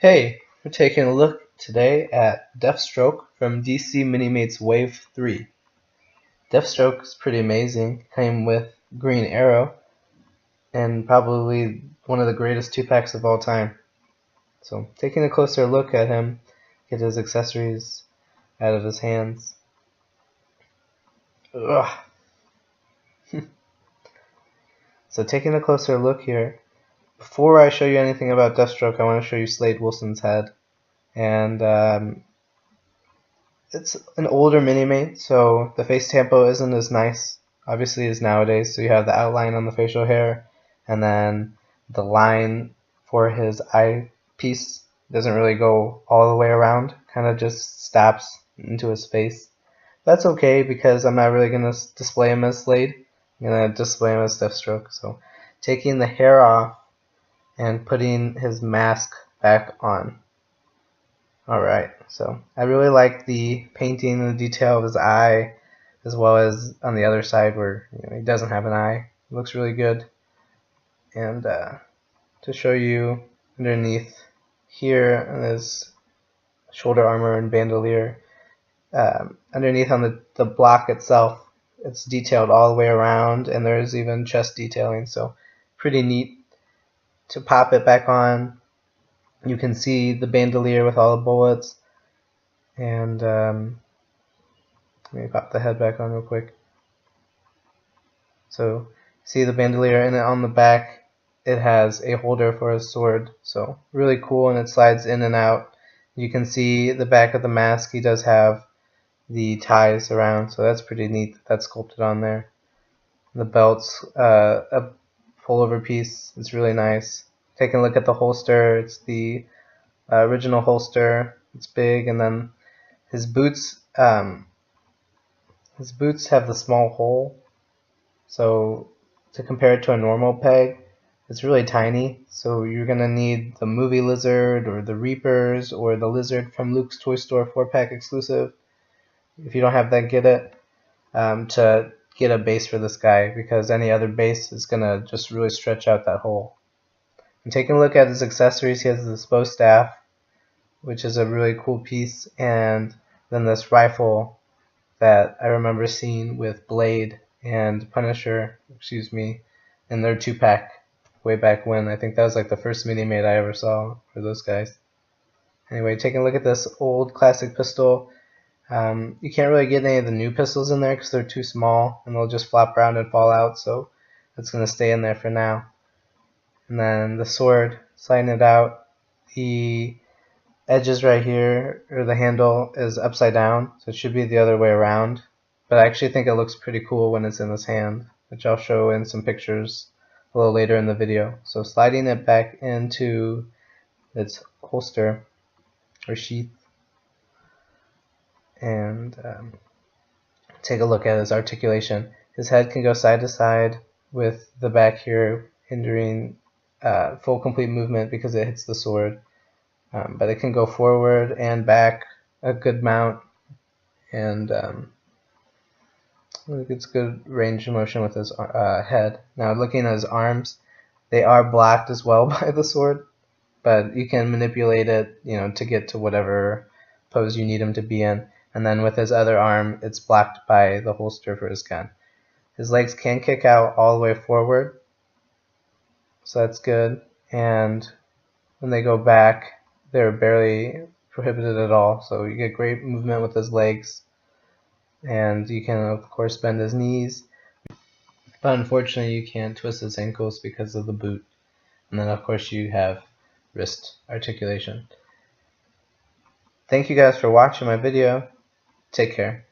Hey, we're taking a look today at Deathstroke from DC Minimate's Wave 3. Deathstroke is pretty amazing. Came with Green Arrow and probably one of the greatest 2-packs of all time. So taking a closer look at him, get his accessories out of his hands. Ugh. So taking a closer look here, before I show you anything about Deathstroke, I want to show you Slade Wilson's head. And it's an older Minimate, so the face tempo isn't as nice, obviously, as nowadays. So you have the outline on the facial hair, and then the line for his eyepiece doesn't really go all the way around, kind of just stops into his face. That's okay because I'm not really going to display him as Slade. I'm going to display him as Deathstroke. So taking the hair off and putting his mask back on. Alright, so I really like the painting and the detail of his eye, as well as on the other side where he doesn't have an eye. It looks really good. And to show you underneath here in his shoulder armor and bandolier, underneath on the block itself, it's detailed all the way around, and there's even chest detailing, so pretty neat. To pop it back on, you can see the bandolier with all the bullets, and let me pop the head back on real quick. So see the bandolier, and on the back it has a holder for his sword, so really cool, and it slides in and out. You can see the back of the mask, he does have the ties around, so that's pretty neat. That's sculpted on there. The belt's a pullover piece, it's really nice. Taking a look at the holster, it's the original holster. It's big, and then his boots have the small hole. So to compare it to a normal peg, it's really tiny. So you're gonna need the movie lizard, or the Reapers, or the lizard from Luke's Toy Store 4-pack exclusive. If you don't have that, get it to get a base for this guy, because any other base is gonna just really stretch out that hole. And taking a look at his accessories, he has this bow staff, which is a really cool piece, and then this rifle that I remember seeing with Blade and Punisher, in their 2-pack way back when. I think that was like the first Minimate I ever saw for those guys. Anyway, taking a look at this old classic pistol, you can't really get any of the new pistols in there because they're too small and they'll just flop around and fall out, so it's going to stay in there for now. And then the sword, sliding it out, the edges right here, or the handle, is upside down, so it should be the other way around. But I actually think it looks pretty cool when it's in his hand, which I'll show in some pictures a little later in the video. So sliding it back into its holster or sheath, and take a look at his articulation. His head can go side to side, with the back here hindering full complete movement because it hits the sword. But it can go forward and back a good amount, and it gets good range of motion with his head. Now looking at his arms, they are blocked as well by the sword, but you can manipulate it, to get to whatever pose you need him to be in. And then with his other arm, it's blocked by the holster for his gun. His legs can kick out all the way forward, so that's good. And when they go back, they're barely prohibited at all, so you get great movement with his legs, and you can of course bend his knees, but unfortunately you can't twist his ankles because of the boot. And then of course you have wrist articulation. Thank you guys for watching my video. Take care.